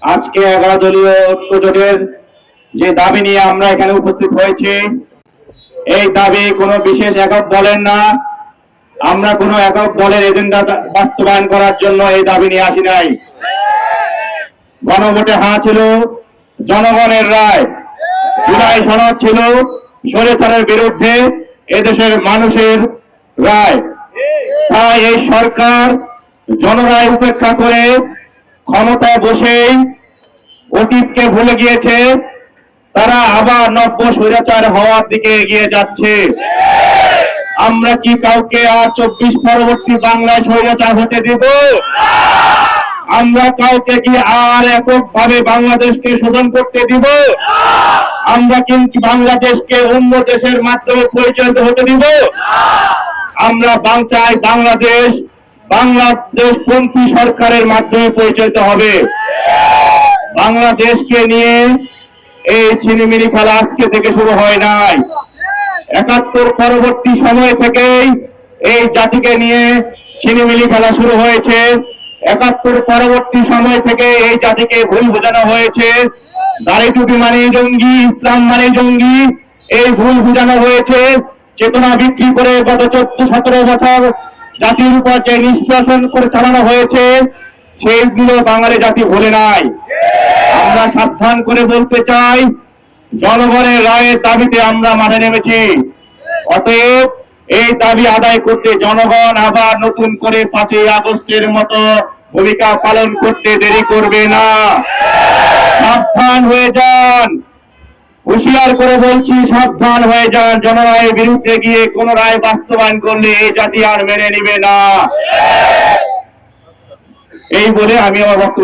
আজকে 11 দলীয় ঐক্য জোটের যে দাবি নিয়ে আমরা এখানে উপস্থিত হয়েছি, এই দাবি কোনো বিশেষ একক দলের না। আমরা কোনো একক দলের এজেন্ডা বাস্তবায়ন করার জন্য এই দাবি নিয়ে আসি নাই। গণভোটে হ্যাঁ ছিল জনগণের রায়, জুলাই সনদ ছিল স্বৈরাচারের বিরুদ্ধে এদেশের মানুষের রায়। তাই এই সরকার জনরায় উপেক্ষা করে ক্ষমতায় বসেই অতীতকে ভুলে গিয়েছে। তারা আবার নব্য স্বৈরাচার হওয়ার দিকে এগিয়ে যাচ্ছে। আমরা কি কাউকে আর 24 পরবর্তী বাংলায় স্বৈরাচার হতে দেব? আমরা কাউকে কি আর এককভাবে বাংলাদেশকে শোষণ করতে দিব? আমরা কিন্তু বাংলাদেশকে অন্য দেশের মাধ্যমে পরিচালিত হতে দিব? আমরা চাই বাংলাদেশপন্থী সরকারের মাধ্যমে পরিচালিত হবে। বাংলাদেশকে নিয়ে এই ছিনিমিনি খেলা আজকে থেকে শুরু হয় নাই। 71 পরবর্তী সময় থেকেই এই জাতিকে নিয়ে ছিনিমিনি খেলা শুরু হয়েছে। 71 পরবর্তী সময় থেকে এই জাতিকে ভুল বোঝানো হয়েছে। দাড়ি টুপি মানে জঙ্গি, ইসলাম মানে জঙ্গি, এই ভুল বোঝানো হয়েছে। চেতনা বিক্রি করে গত 14-17 বছর জাতির উপর যে নিষ্কাশন করে চালানো হয়েছে, সেইগুলো বাঙালি জাতি ভুলে নাই। আমরা সাবধান করে বলতে চাই, জনগণের রায়ের দাবিতে আমরা মাঠে নেমেছি। অতএব এই দাবি আদায় করতে জনগণ আবার নতুন করে 5ই আগস্টের মতো ভূমিকা পালন করতে দেরি করবে না। সাবধান হয়ে যান, হুঁশিয়ার করে বলছি, সাবধান হয়ে যান। জনরায়ের বিরুদ্ধে গিয়ে কোন রায় বাস্তবায়ন করলে এই জাতি আর মেনে নিবে না। এই বলে আমি আমার বক্তব্য